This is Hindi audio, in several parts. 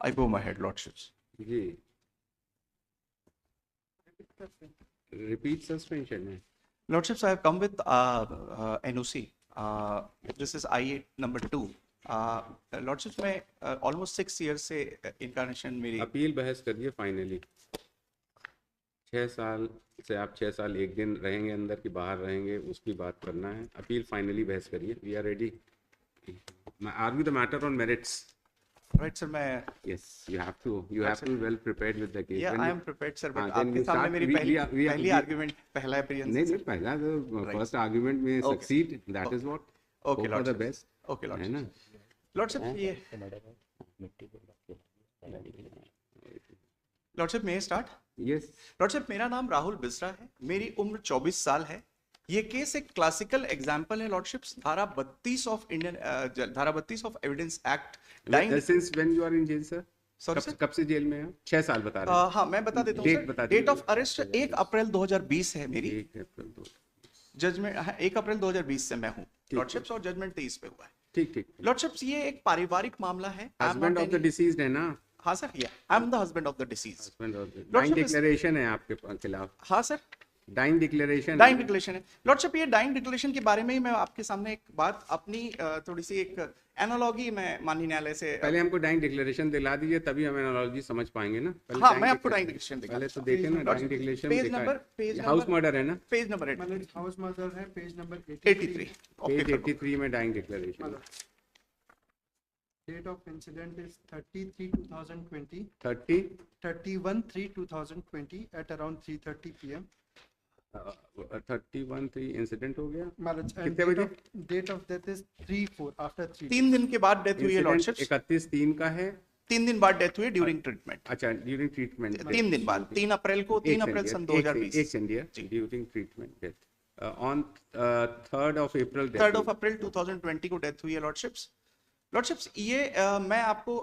I go my head, Lordships. जी रिपीट सस्पेंशन है। Lordships, I have come with NOC. This is I-8 number 2. Lordships, मैं almost 6 years से incarnation मेरी अपील बहस करिए फाइनली। 6 साल से आप 6 साल एक दिन रहेंगे अंदर कि बाहर रहेंगे उसकी बात करना है। अपील फाइनली बहस करिए। We are ready. Argue the matter on merits. right sir मैं Yes, you have to be well prepared with the case. yeah When I you, am prepared sir but then आपके you सामने start, मेरी पहली we argument पहला appearance नहीं है नहीं sir. पहला तो Right. फर्स्ट आर्ग्यूमेंट में Okay. Succeed, that is what Okay, hope for the Lordships. Best, Okay, है ना? Lordships ये Lordship may I start? Yes Lordship मेरा नाम राहुल बिस्रा है, मेरी उम्र 24 साल है। ये केस एक क्लासिकल एग्जाम्पल है लॉर्डशिप्स, धारा 32 ऑफ धारा 32 of evidence act since when you are in jail sir? Sorry sir कब से जेल में हो? 6 साल बता रहे हैं। हाँ मैं बता देता हूँ डेट सर। बता डेट ऑफ दीजिए। अरेस्ट 1 अप्रैल 2020 है मेरी। 1 अप्रैल 2। जजमेंट 1 अप्रैल 2020 से मैं हूँ लॉर्डशिप्स और जजमेंट 23 पे हुआ है। ठीक ठीक। लॉर्डशिप्स ये एक पारिवारिक मामला है। हस्बैंड ऑफ द डिसीज्ड है ना? हाँ sir, I am the husband of the deceased. Husband of the dying declaration है आपके खिलाफ। हाँ sir, dying declaration. Dying declaration है लॉर्डशिप। ये डाइंग डिक्लेरेशन के बारे में ही मैं आपके सामने एक बात अपनी थोड़ी सी एक एनालॉजी में माननीय न्यायालय से पहले हमको डाइंग डिक्लेरेशन दिला दीजिए तभी हम एनालॉजी समझ पाएंगे ना। पहले हाँ मैं आपको डाइंग डिक्लेरेशन दिखा पहले तो देखें ना dying declaration. Page number house murder है ना? पेज नंबर हाउस मर्डर है, पेज नंबर 83 पेज 83 में dying declaration. Date of incident is 30/3/2020, 30 31/3/2020 at around 3:30 p.m. 31/3 incident हो गया। Marriage and कितने बजे? date of death is 3/4 after 3 3 दिन के बाद डेथ हुई है लॉर्डशिप। 31/3 का है। 3 दिन बाद डेथ हुई है ड्यूरिंग ट्रीटमेंट। अच्छा ड्यूरिंग ट्रीटमेंट 3 दिन बाद 3 अप्रैल को 3 अप्रैल सन 2020 एक second during treatment death on 3rd of April 3rd of April 2020 को डेथ हुई है लॉर्डशिप्स। लॉर्डशिप्स ये मैं आपको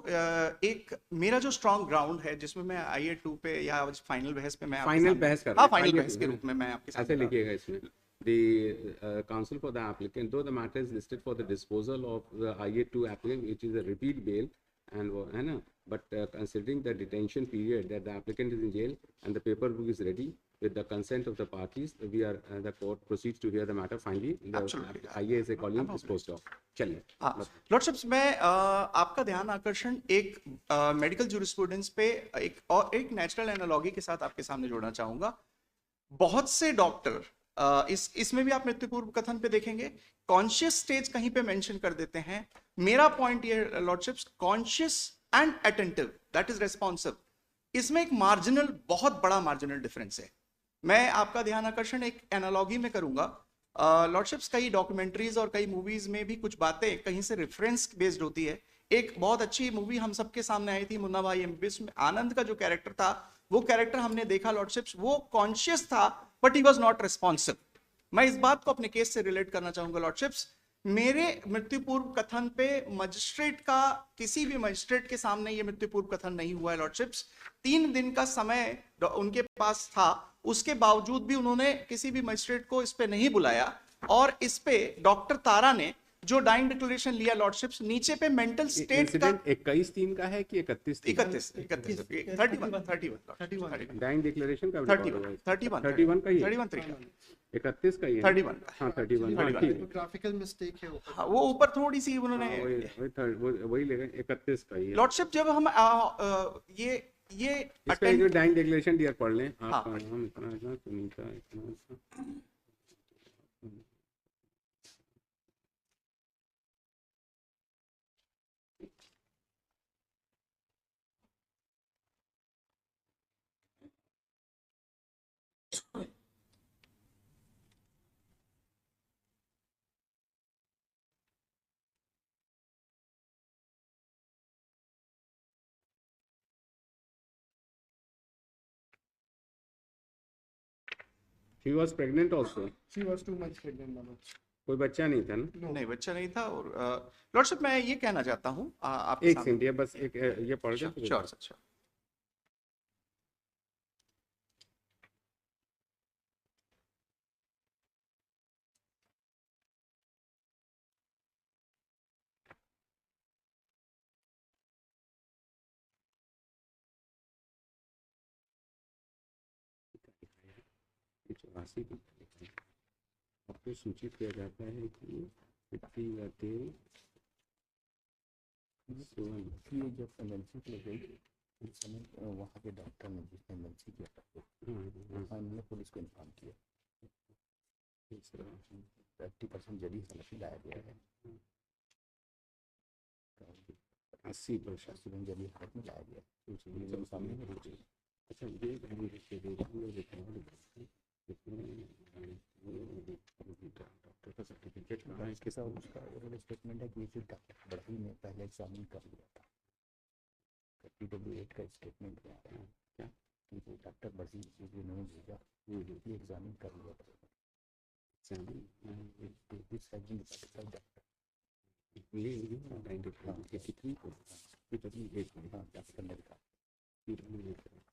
एक मेरा जो स्ट्रॉन्ग ग्राउंड है जिसमें मैं IA-2 पे या फाइनल बहस पे मैं फाइनल बहस कर हाँ फाइनल बहस के रूप में मैं आपके साथ ऐसे लिखिएगा इसमें। The counsel for the applicant, though the matter is listed for the disposal of the IA-2 applicant, which is a repeat bail, and है ना, but considering the detention period that the applicant is in jail and the paperwork is ready with the consent of the parties, we are the court proceeds to hear the matter. Finally, the IA is accordingly disposed of. चलिए। हाँ लॉर्डशिप्स मैं आपका ध्यान आकर्षण एक मेडिकल जूरिस्प्रूडेंस पे एक नेचुरल एनालॉजी के साथ आपके सामने जोड़ना चाहूंगा। बहुत से डॉक्टर इसमें भी आप मृत्युपूर्व कथन पे देखेंगे कॉन्शियस स्टेज कहीं पे मेंशन कर देते हैं। मेरा पॉइंट ये lordships conscious and attentive that is responsive, इसमें एक मार्जिनल बहुत बड़ा मार्जिनल डिफरेंस है। मैं आपका ध्यान आकर्षण एक एनालॉजी में करूंगा। लॉर्डशिप्स कई डॉक्यूमेंट्रीज और कई मूवीज में भी कुछ बातें कहीं से रेफरेंस बेस्ड होती है। एक बहुत अच्छी मूवी हम सबके सामने आई थी मुन्ना भाई एमबीबीएस में आनंद का जो कैरेक्टर था वो कैरेक्टर हमने देखा लॉर्डशिप्स, वो कॉन्शियस था but he was not responsive. मैं इस बात को अपने केस से रिलेट करना चाहूंगा लॉर्डशिप्स। मेरे मृत्युपूर्व कथन पे मजिस्ट्रेट का किसी भी मजिस्ट्रेट के सामने ये मृत्युपूर्व कथन नहीं हुआ है लॉर्डशिप्स। 3 दिन का समय उनके पास था, उसके बावजूद भी उन्होंने किसी भी मजिस्ट्रेट को इस पे नहीं बुलाया और इस पे डॉक्टर तारा ने जो डाइंग डिक्लेरेशन लिया लॉर्डशिप्स नीचे पे मेंटल स्टेट का 21/3 का है कि 31/3? 31 डाइंग डिक्लेरेशन का 31 का ही 31 का ही है। 31 हाँ 31 हाँ ठीक है। ग्राफिकल मिस्टेक है ऊपर। हाँ, वो ऊपर थोड़ी सी उन्होंने वही लेगा 31 का ही है। लॉर्डशिप जब हम ये इसका जो डाइंग डिक्लेरेशन दिया पढ़ लें आप। हाँ, हम इतना सुनीता इतना She was pregnant also. She was 2 months pregnant, Manoj. कोई बच्चा नहीं था ना? नहीं बच्चा नहीं था। और लॉर्डशिप मैं ये कहना चाहता हूँ आप एक सेकंड, ये बस एक ये पढ़ दे। Sure sir. 84 की आपको सूचित किया जाता है कि मिट्टी या तेल सेवन ये जब एमएलसी की गई उस समय वहाँ के डॉक्टर ने जिसने एमएलसी किया था हमने पुलिस को इन्फॉर्म किया 30% जली हालत में लाया गया है 80% जली हालत में लाया गया है जब सामने में पहुंचे। अच्छा ये हम देखिए डॉक्टर का सर्टिफिकेट कहाँ है इसके साथ उसका स्टेटमेंट है कि ये चीज़ डॉक्टर बढ़ई में पहले एग्जामिन कर लिया था PW8 का स्टेटमेंट है क्या कि डॉक्टर बढ़ई उन्होंने भेजा ये एग्जामिन कर लिया था this has been decided by doctor ये 83 को PW8 में डॉक्टर ने लिखा PW8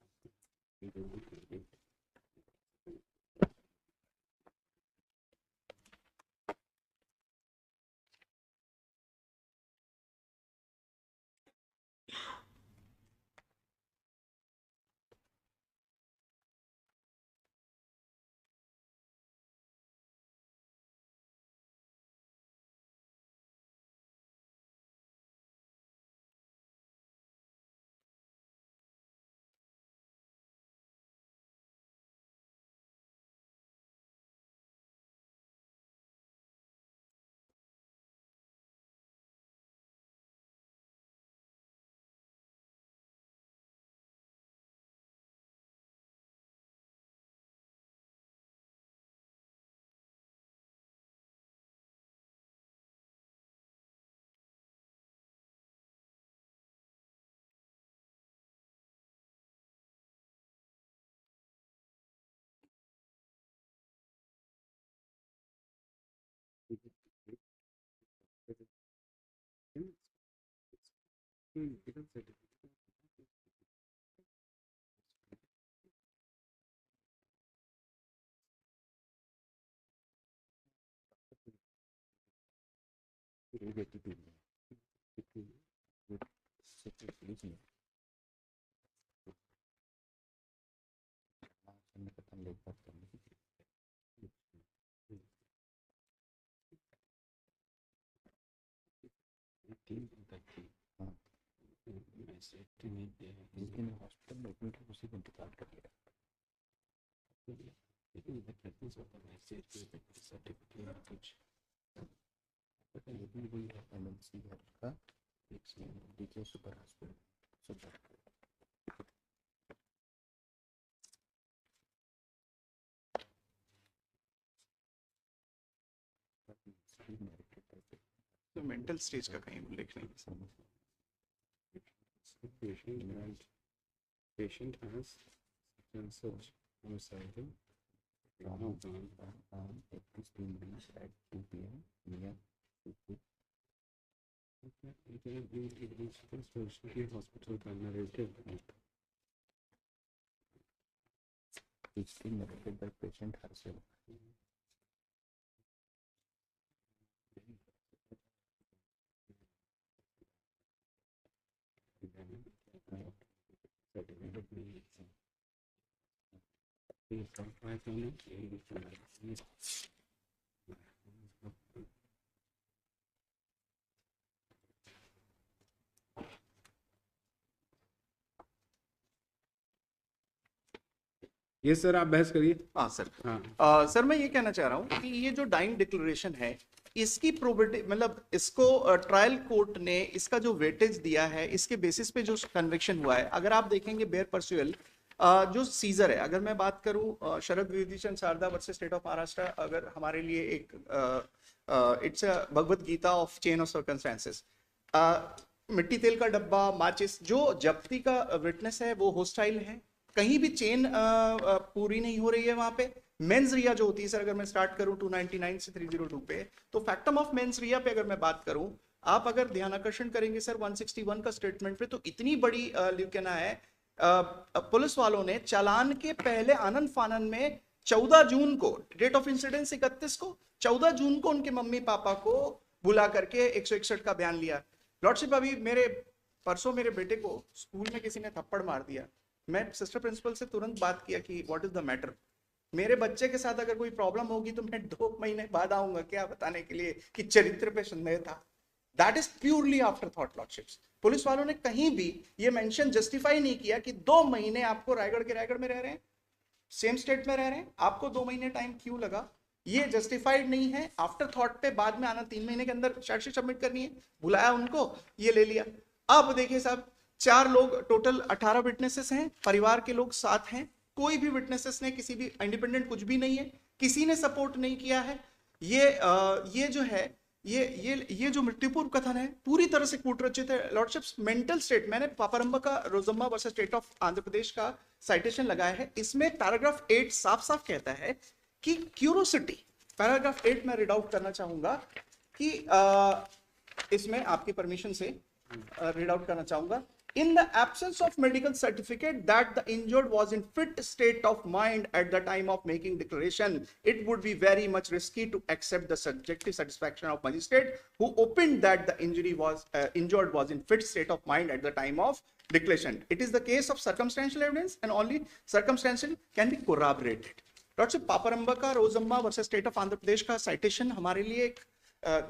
पुलिस ने खत्म लेकर करने की लेकिन हॉस्पिटल में एडमिट है उसी को इंतकाल कर लिया लेकिन वही एमएलसी है उसका डीके सुपर हॉस्पिटल सुपर तो मेंटल स्टेज का कहीं उल्लेख नहीं patient has such suicidal it is being reached at 2 p.m. near hospital का narrative it's been narrated by patient herself ये सर आप बहस करिए। हाँ सर। हाँ सर मैं ये कहना चाह रहा हूँ कि ये जो डाइंग डिक्लेरेशन है इसकी प्रोबेबिलिटी मतलब इसको ट्रायल कोर्ट ने इसका जो वेटेज दिया है इसके बेसिस पे जो कन्विक्शन हुआ है अगर आप देखेंगे बेयर परसुअल जो सीजर है अगर मैं बात करूं Sharad Vibhutichand Sharda versus state of Maharashtra अगर हमारे लिए एक it's a Bhagavad Gita of chain of circumstances मिट्टी तेल का डब्बा माचिस जो जब्ती का विटनेस है वो होस्टाइल है कहीं भी चेन पूरी नहीं हो रही है वहां पे मेंस रिया जो होती है सर अगर मैं स्टार्ट करूं 299 से 302 पे तो फैक्टम ऑफ मेंस रिया पे अगर मैं बात करूं आप अगर ध्यान आकर्षण करेंगे सर 161 का स्टेटमेंट पे तो इतनी बड़ी ल्यूकेना है पुलिस वालों ने चालान के पहले आनंद फानन में 14 जून को डेट ऑफ इंसिडेंस 31 को 14 जून को उनके मम्मी पापा को बुला करके 161 का बयान लिया लॉर्डशिप अभी मेरे परसों मेरे बेटे को स्कूल में किसी ने थप्पड़ मार दिया मैं सिस्टर प्रिंसिपल से तुरंत बात किया कि व्हाट इज द मैटर मेरे बच्चे के साथ अगर कोई प्रॉब्लम होगी तो मैं 2 महीने बाद आऊंगा क्या बताने के लिए कि चरित्र पे संदेह था। That is purely after thought lordships. Police वालों ने कहीं भी ये मेंशन जस्टिफाई नहीं किया कि 2 महीने आपको रायगढ़ में रह रहे हैं, सेम स्टेट में रह रहे हैं, आपको 2 महीने टाइम क्यों लगा, ये जस्टिफाइड नहीं है। आफ्टर थॉट पे बाद में आना, 3 महीने के अंदर चार्जशीट सबमिट करनी है, बुलाया उनको, ये ले लिया। अब देखिए साहब, 4 लोग टोटल 18 विटनेसेस हैं, परिवार के लोग 7 हैं, कोई भी विटनेसेस ने किसी भी इंडिपेंडेंट कुछ भी नहीं है, किसी ने सपोर्ट नहीं किया है। ये जो है ये जो मृत्युपूर्व कथन है पूरी तरह से कूटरचित है लॉर्डशिप्स। मेंटल स्टेट, मैंने पापरंबा का रोजम्मा versus state of Andhra Pradesh का साइटेशन लगाया है, इसमें पैराग्राफ 8 साफ साफ कहता है कि क्यूरोसिटी, पैराग्राफ 8 में रीड आउट करना चाहूंगा कि इसमें आपकी परमिशन से रीड आउट करना चाहूंगा। In the absence of medical certificate that the injured was in fit state of mind at the time of making declaration, it would be very much risky to accept the subjective satisfaction of magistrate who opined that the injured was in fit state of mind at the time of declaration. It is the case of circumstantial evidence and only circumstantial can be corroborated. Lordship, पापरंबा का रोजम्मा versus state of Andhra Pradesh का साइटेशन हमारे लिए एक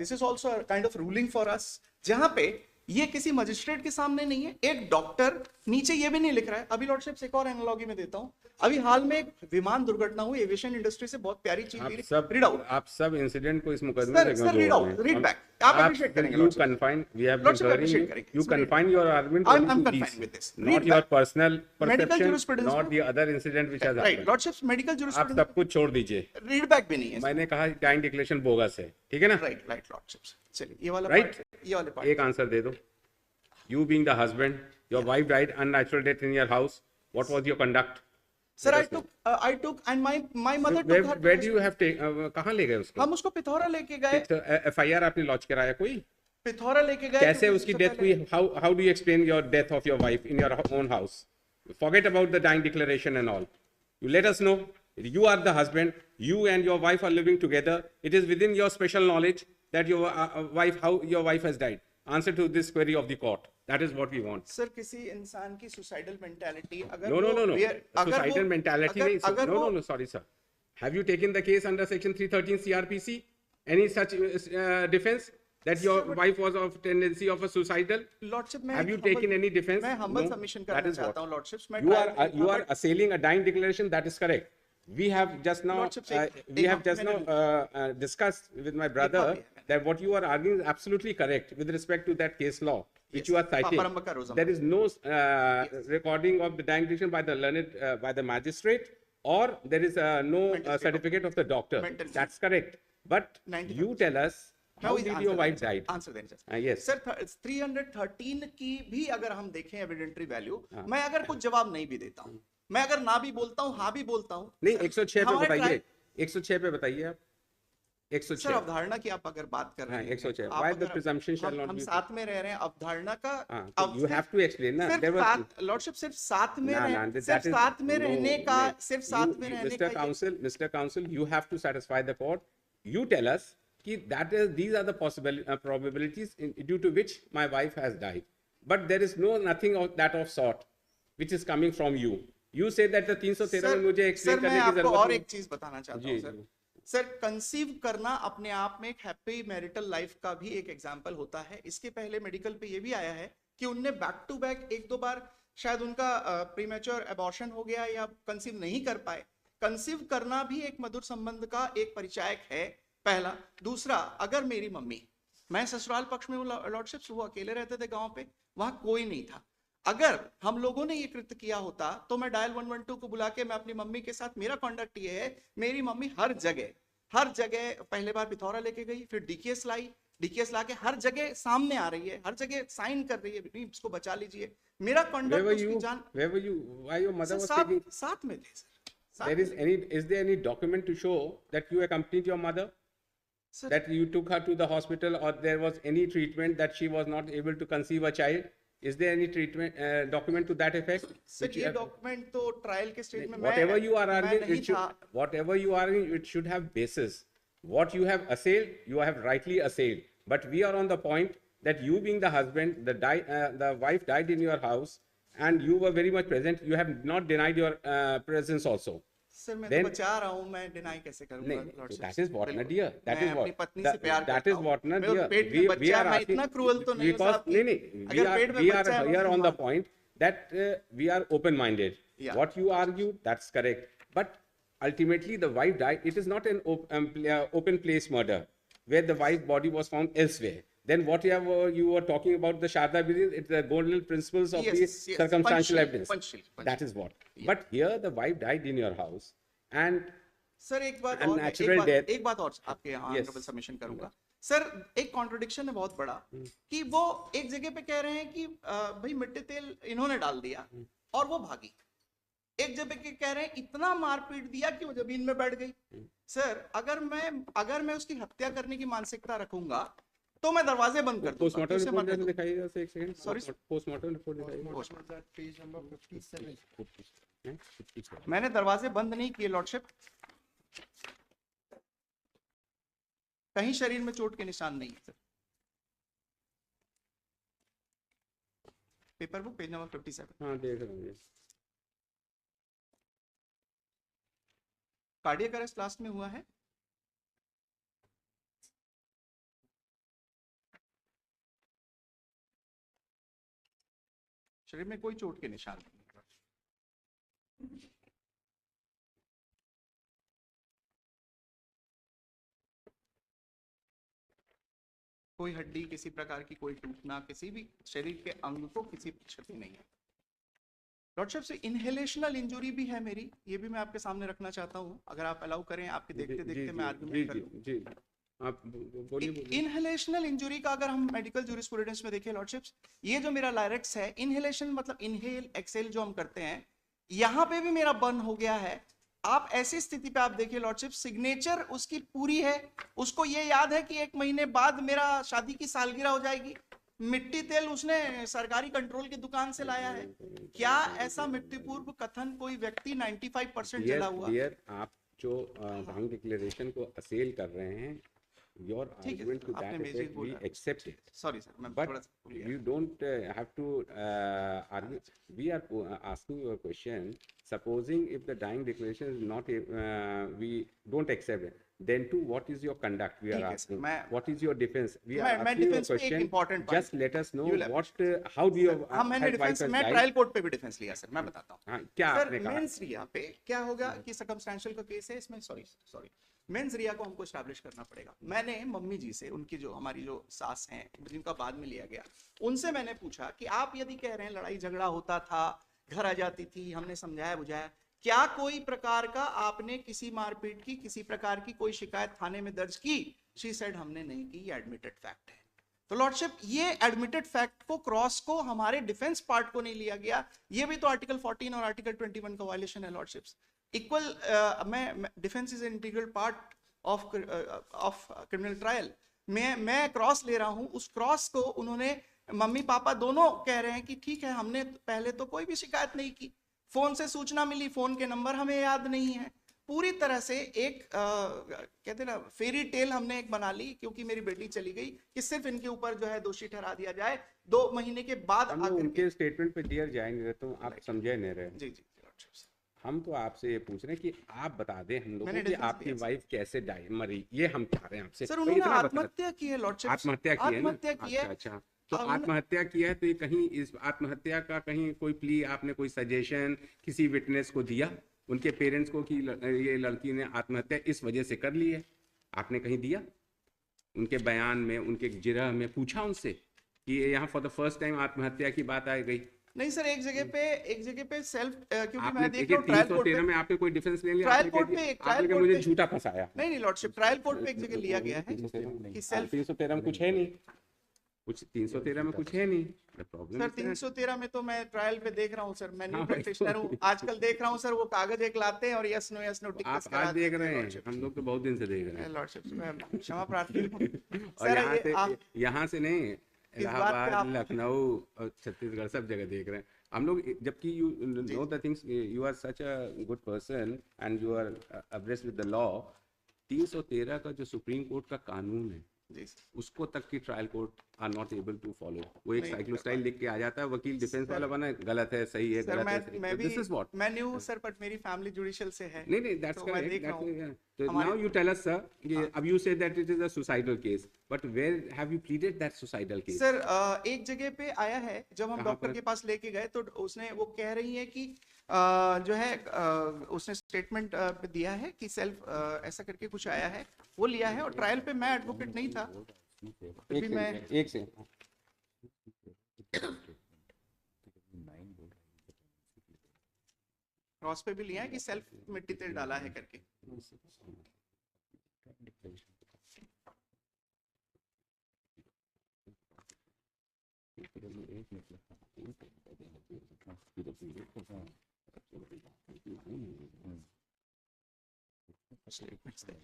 this is also kind of ruling for us, जहां पे ये किसी मजिस्ट्रेट के सामने नहीं है, एक डॉक्टर नीचे ये भी नहीं लिख रहा है। अभी लॉर्डशिप एक और एनालॉजी में देता हूं, अभी हाल में एक विमान दुर्घटना हुई, एविएशन इंडस्ट्री से बहुत प्यारी चीज आप सब इंसिडेंट को इस मुकदमे में सर रीड बैक, आप अप्रिशिएट करेंगे। You confine, we have been hearing you confine your argument I'm to confining with this. not your personal Medical perception, jurisprudence not the other incident which has right happened. Lordship medical आप ज्यूरिस्प्रूडेंस सब कुछ छोड़ दीजिए, रीड बैक भी नहीं है। मैंने कहा टाइम डिक्लेरेशन बोगस है, ठीक है ना? राइट लॉर्डशिप, चलिए ये वाला Right? part, ये वाले पार्ट एक आंसर दे दो। You being the husband, your wife died unnatural death in your house. What was your conduct? Sir I took and my mother took her. Where do you have कहाँ ले गए उसको? हम उसको पिथौरा लेके गए, FIR आपने लॉन्च कराया कोई? पिथौरा लेके गए। कैसे क्योंकि उसकी उससे डेथ हुई? How do you explain your death of your wife in your own house? Forget about the dying declaration and all. You let us know. You are the husband. You and your wife are living together. It is within your special knowledge that your how your wife has died. Answer to this query of the court. That is what we want. Sir किसी इंसान की सुसाइडल मेंटालिटी अगर No. Suicidal mentality नहीं. No. Sorry, sir. Have you taken the case under section 313 CRPC? Any such defense that your wife was of tendency of a suicidal? Lordship में Have you taken any defense? मैं humble No. submission That करना is चाहता what. हूं लॉर्डशिप्स में। You are assailing a dying declaration. That is correct. We have just now discussed with my brother that what you are arguing is absolutely correct with respect to that case law which you are citing. There is no recording of the dying declaration by the learned by the magistrate, or there is no certificate of the doctor. That's correct. But you tell us how did your wife died? Answer देना Yes. सर 313 की भी अगर हम देखें एविडेंटरी वैल्यू, मैं अगर कुछ जवाब नहीं भी देता हूं, मैं अगर ना भी बोलता हूं, हाँ भी बोलता हूं, नहीं 106 पे बताइए, 106 पे बताइए आप। 106 सर अवधारणा की आप अगर बात कर रहे हैं, 106 why the presumption shall not हम be साथ में रह रहे हैं, अवधारणा का you have to explain ना। लॉर्डशिप सिर्फ साथ में सिर्फ साथ में रहने का, सिर्फ साथ में रहने का। Mr. Counsel, you have to satisfy the court. You tell us कि these are the possible probabilities due to which my wife has died, but there is nothing of that of sort which is coming from you. You say that the 313 में मुझे explain करने की जरूरत और एक चीज बताना चाहता हूँ सर, कंसीव करना अपने आप में एक हैप्पी मैरिटल लाइफ का भी एक एग्जांपल होता है। इसके पहले मेडिकल पे ये भी आया है कि उनने बैक टू बैक 1-2 बार शायद उनका प्रीमेच्योर एबॉर्शन हो गया या कंसीव नहीं कर पाए। कंसीव करना भी एक मधुर संबंध का एक परिचायक है, पहला। दूसरा, अगर मेरी मम्मी, मैं ससुराल पक्ष में लॉर्डशिप्स, वो अकेले रहते थे गाँव पे, वहां कोई नहीं था, अगर हम लोगों ने ये कृत्य किया होता तो मैं डायल 112 को बुला के मैं अपनी मम्मी के साथ, मेरा कॉन्डक्ट ये है, मेरी मम्मी हर जगह पहले बार पिथौरा लेके गई, फिर डीकेएस लाके हर जगह सामने आ रही है, हर जगह साइन कर रही है, इसको बचा लीजिए। मेरा कॉन्डक्ट उसकी जान। Where were you? Why your mother was taking? साथ में थे sir. Is there any document to show that you accompanied your mother? Sir, that you took her to the hospital, or there was any treatment that she was not able to conceive a child? Is there any treatment document to that effect? Sir ये डॉक्यूमेंट तो ट्रायल के स्टेज में whatever you are arguing, it should have basis. What you have assailed, you have rightly assailed. But we are on the point that you being the husband, the wife died in your house, and you were very much present. You have not denied your presence also. Sir मैं Then- तो बचा रहा हूँ, मैं डिनाई कैसे करूंगा नहीं, lordship? that is what, na बिल्कुल। dear, that मैं is अपनी what, पत्नी से प्यार that करता is हूँ। what, na मेरे dear, पेट में बच्चा है, मैं asking, इतना क्रूअल तो नहीं हूँ because, साहब कि नहीं, अगर पेट में बच्चा है, मैं we are उसको on the मार- point that we are open-minded. Yeah. What you argue, that's correct. But ultimately, the wife died. It is not an open place murder where the wife's body was found elsewhere. Then whatever you were talking about the Sharda Bill, it's the golden principles of Yes, the yes, circumstantial punctual, evidence. punctual. That is what. But here, the wife died in your house, and sir एक बात And और है, natural death. एक बात और आपके यहाँ Yes. ऑनरेबल सबमिशन करूंगा सर। एक कॉन्ट्रडिक्शन है बहुत बड़ा कि वो एक जगह पे कह रहे हैं कि भाई मिट्टी तेल इन्होंने डाल दिया और वो भागी। एक जगह पे कह रहे हैं इतना मारपीट दिया कि वो जमीन में बैठ गई। सर अगर मैं उसकी हत्या करने की मानसिकता रखूंगा तो मैं दरवाजे बंद कर दूंगा। पोस्टमार्टम उसे रिपोर्ट मरने जैसे दूंगा। दिखाई दे एक second, Sorry, sir. Postmortem report दिखाई What was that page number 57? मैंने दरवाजे बंद नहीं किए लॉर्डशिप, कहीं शरीर में चोट के निशान नहीं है sir. Paper book page number 57। हाँ देख रहा हूँ ये। कार्डियक अरेस्ट लास्ट में हुआ है। शरीर में कोई चोट के निशान नहीं है। कोई हड्डी किसी प्रकार की कोई टूटना, किसी भी शरीर के अंग को किसी क्षति नहीं है। लॉर्डशिप से इनहेलेशनल इंजुरी भी है मेरी, ये भी मैं आपके सामने रखना चाहता हूं, अगर आप अलाउ करें। आपके देखते देखते मैं आर्गुमेंट कर लूं। जी आप बोलिए। इनहेलेशनल इंजुरी का अगर हम मेडिकल जूरिस्प्रूडेंस में देखें लॉर्डशिप्स, ये जो मेरा लायरेक्स है, इनहेलेशन मतलब इनहेल एक्सेल जो हम करते हैं, यहां पे भी मेरा बर्न हो गया है। आप ऐसी स्थिति पे आप देखिए लॉर्डशिप, सिग्नेचर उसकी पूरी है, उसको ये याद है कि 1 महीने बाद मेरा शादी की सालगिरह हो जाएगी। मिट्टी तेल उसने सरकारी कंट्रोल की दुकान से लाया है। क्या ऐसा मिट्टी पूर्व कथन कोई व्यक्ति 95% जला हुआ? डियर आप जो भांग डिक्लेरेशन को असेल कर रहे हैं, your ठीक है, argument to आपने that मेरी effect बोला। we accept it. Sorry sir, मैं But थोड़ा सा भूल गया। you don't have to argue. We are asking you a question. Supposing if the dying declaration is not, we don't accept it, then too, what is your conduct? We are ठीक है सर, asking. मैं- What is your defense? We are मैं asking you a defense पे एक question. important point- Just let us know You will what, how do you हम मैंने had wife डिफेंस, has मैं died? ट्रायल कोर्ट पे भी डिफेंस लिया सर, मैं बताता हूँ। हाँ, क्या सर आपने कहा? मेंस रिया पे क्या होगा कि सर्कमस्टेंशियल का केस है इसमें, सॉरी मेंस रिया को हमको एस्टैब्लिश करना पड़ेगा। मैंने मम्मी जी से, उनकी जो हमारी जो सास हैं जिनका बाद में लिया गया, उनसे मैंने पूछा कि आप यदि कह रहे हैं लड़ाई झगड़ा होता था, घर आ जाती थी, हमने समझाया बुझाया, क्या कोई प्रकार का आपने किसी मारपीट की, किसी प्रकार की कोई शिकायत थाने में दर्ज की? शी सेड हमने नहीं की, ये एडमिटेड फैक्ट है। तो लॉर्डशिप, ये एडमिटेड फैक्ट को, क्रॉस को हमारे डिफेंस पार्ट को नहीं लिया गया। ये भी तो आर्टिकल 14 और आर्टिकल 21 का वायलेशन है लॉर्डशिप्स। इक्वल मैं defence is integral part of criminal trial. मैं क्रॉस ले रहा हूं, उस क्रॉस को उन्होंने, मम्मी पापा दोनों कह रहे हैं कि ठीक है, हमने पहले तो कोई भी शिकायत नहीं की, फोन से सूचना मिली, फोन के नंबर हमें याद नहीं है। पूरी तरह से एक कहते ना फेरी टेल हमने एक बना ली, क्योंकि मेरी बेटी चली गई, कि सिर्फ इनके ऊपर जो है दोषी ठहरा दिया जाए। 2 महीने के बाद हम लोग आकर उनके स्टेटमेंट पे डियर जा नहीं रहे, तो आप समझे नहीं रहे। जी जी लॉर्डशिप, हम तो आपसे ये पूछ रहे हैं कि आप बता दें हम लोगों मैंने को कि डिफेंस आपकी दिया, सर। वाइफ कैसे मरी, ये हम चाह रहे हैं आपसे। सर तो उन्होंने इतना बता- आत्महत्या की है लॉर्डशिप, आत्महत्या की है ना? आत्महत्या की है। अच्छा। तो उन्होंने- आत्महत्या की है, तो ये कहीं इस आत्महत्या का कहीं कोई प्ली, आपने कोई सजेशन किसी विटनेस को दिया उनके पेरेंट्स को कि ये लड़की ने आत्महत्या इस वजह से कर ली है? आपने कहीं दिया उनके बयान में, उनके जिरह में पूछा उनसे कि ये यहाँ फॉर द फर्स्ट टाइम आत्महत्या की बात आ गई? नहीं सर, एक जगह पे सेल्फ, क्योंकि आपने मैं देख देखिए रहा हूँ ट्रायल कोर्ट 313 पे, में आपने कोई डिफेंस ले लिया? ट्रायल आपने कोर्ट कह पे दिया- एक ट्रायल आपने कहा कोर्ट मुझे पे- झूठा फंसाया। नहीं लॉर्डशिप, ट्रायल कोर्ट पे एक जगह लिया गया है कि सेल्फ, 313 में कुछ है नहीं, कुछ 313 में कुछ है नहीं। The problem sir is that- 313 में तो मैं ट्रायल पे देख रहा हूँ सर, मैं न्यू हाँ, प्रैक्टिशनर हूँ, आजकल देख रहा हूँ सर, वो कागज एक लाते हैं और यस नो टिक आप आज देख रहे हैं, हम लोग तो बहुत दिन से देख रहे हैं। लॉर्डशिप, मैं क्षमा प्रार्थी हूँ और सर। यहाँ से नहीं, बात पे इलाहाबाद, आप- लखनऊ और छत्तीसगढ़ सब जगह देख रहे हैं हम लोग। जबकि you know the things, you are such a good person and you are abreast with the law. 313 का जो सुप्रीम कोर्ट का कानून है, जी सर। उसको तक की trial court are not able to follow. वो एक नहीं कर साइक्लोस्टाइल पाते। लिख के आ जाता है, वकील डिफेंस सर- वाला बना गलत है सही है सर गलत है मैं सही मैं है, भी दिस इज व्हाट। मैं न्यू सर, बट मेरी फैमिली जुडिशियल से है, नहीं नहीं, दैट्स तो मैं करेक्ट, देख रहा हूँ दैट्स so हमारे। now you tell us sir, हाँ। अब you said that it is a suicidal case, but where have you pleaded that suicidal case? Sir एक जगह पे आया है, जब हम कहाँ डॉक्टर पर? के पास लेके गए तो उसने, वो कह रही है कि जो है उसने स्टेटमेंट दिया है कि सेल्फ ऐसा करके कुछ आया है, वो लिया है। और ट्रायल पे मैं एडवोकेट नहीं था, फिर भी मैं एक से क्रॉस पे भी लिया है कि सेल्फ मिट्टी तेल डाला है करके। Statements there.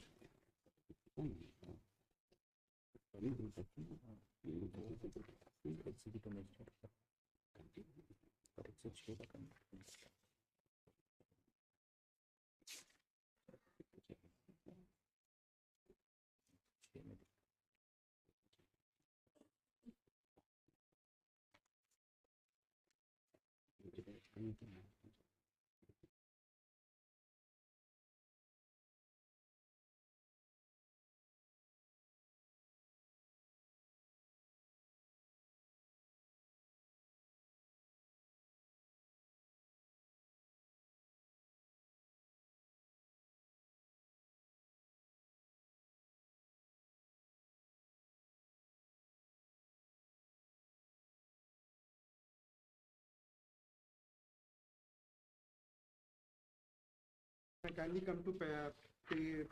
Kindly come to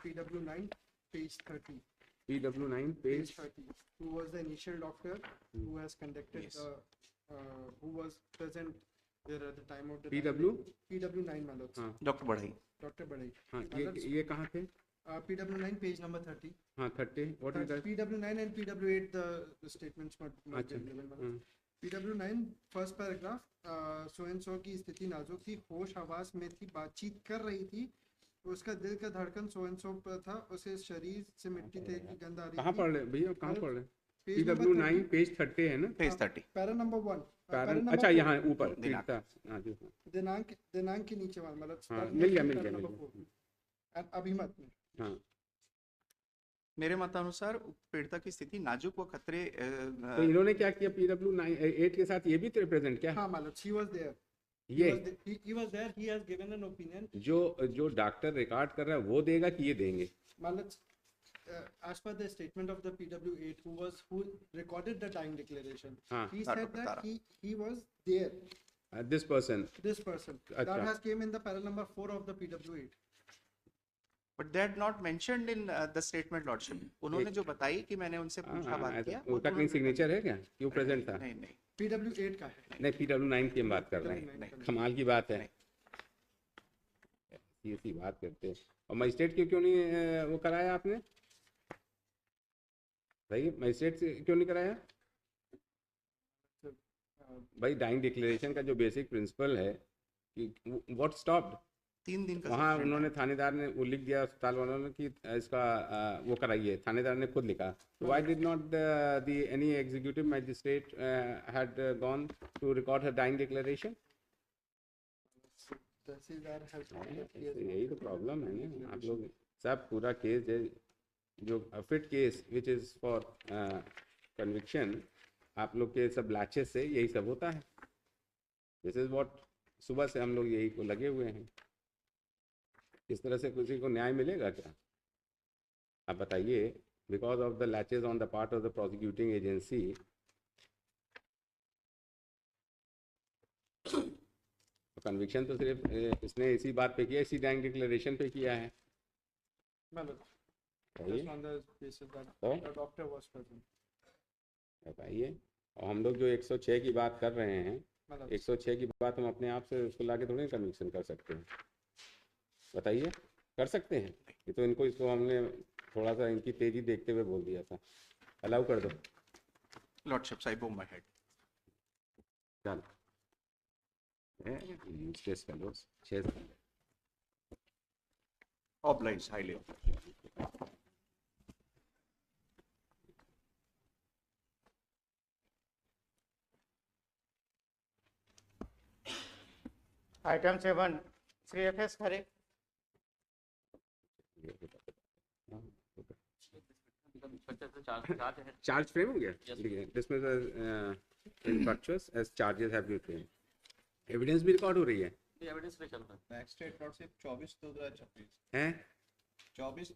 PW9, page 30. PW9 Page page 30. Who was the initial doctor who has conducted Yes. who was present there at the time of the PW? PW9 Malot. हाँ डॉक्टर बढ़ाई। Dr. Badai. हाँ, ये कहाँ थे? PW9 page number 30. हाँ 30, what is that? PW9 and PW8 the statements must be अच्छा, given. हाँ, PW9 first paragraph so and so की स्थिति नाजुक थी, होश हवास में थी, बातचीत कर रही थी, उसका दिल का धड़कन सो एंड सो पर था, उसे शरीर से मिट्टी तेल की गंध आ रही कहाँ थी। पढ़ रहे भैया, कहाँ पढ़ रहे? पेज नंबर PW9 पेज 30 है ना? पेज 30। पैरा नंबर 1 अच्छा यहाँ ऊपर दिनांक। पीड़िता, हाँ जी हाँ। दिनांक के नीचे वाला मतलब हाँ, start मिल गया में मिल गया पैरा मिल नंबर गया। 4 अभिमत में हाँ, मेरे मतानुसार पीड़िता की स्थिति नाजुक व खतरे तो इन्होंने क्या किया PW8 के साथ, ये भी तो रिप्रेजेंट क्या? हाँ मतलब she was there, ये he was there, he has given an opinion जो डॉक्टर रिकॉर्ड कर रहा है वो देगा कि ये देंगे? मतलब as per the statement of the PW8 who recorded the dying declaration, हाँ, he Dr. said that Tara. he was there, this person, this person अच्छा। that has came in the para number 4 of the PW8. But that not mentioned in the statement lordship. उन्होंने जो बताई कि मैंने उनसे पूछा, बात किया, वो उनका तो कहीं उन्होंने- सिग्नेचर है क्या कि वो प्रेजेंट था? नहीं नहीं PW8 का है, नहीं, PW9 की हम बात कर रहे हैं। PW9 कमाल की बात है, ऐसी बात करते हैं। और मजिस्ट्रेट क्यों नहीं वो कराया आपने? भाई मजिस्ट्रेट से क्यों नहीं कराया? भाई डाइंग डिक्लेरेशन का जो बेसिक प्रिंसिपल है कि व्हाट स्टॉप्ड, 3 दिन का वहाँ suspension उन्होंने थानेदार ने वो लिख दिया अस्पताल वालों ने कि इसका वो कराइए, थानेदार ने खुद लिखा। Why did not the any executive magistrate had gone to record her dying declaration? तहसीलदार has यही तो प्रॉब्लम है ना, आप लोग सब पूरा केस है जो fit case which is for conviction, आप लोग के सब लैचेस से यही सब होता है। दिस इज व्हाट, सुबह से हम लोग यही को लगे हुए हैं। इस तरह से किसी को न्याय मिलेगा क्या? आप बताइए। Because of the latches on the part of the prosecuting agency, conviction तो सिर्फ इसने इसी बात पे किया, इसी डाइंग डिक्लेरेशन पे किया है। मतलब बताइए just on the basis that तो the doctor was present, बताइए। और हम लोग जो 106 की बात कर रहे हैं, मतलब 106 की बात हम अपने आप से उसको लाके थोड़ी कन्विक्शन कर सकते हैं। बताइए, कर सकते हैं? ये तो इसको हमने थोड़ा सा इनकी तेजी देखते हुए बोल दिया था। अलाउ कर दो। Lordship, I bow my head. चल useless fellows 6 oblige highly. Item 7 Shri F S. Khare. Charge frame हो गया, dismissal infructuous as charges have been framed. Evidence भी रिकॉर्ड हो रही है, एविडेंस पे चल रहा है. नेक्स्ट डेट नोट से 24/2/2026 हैं 24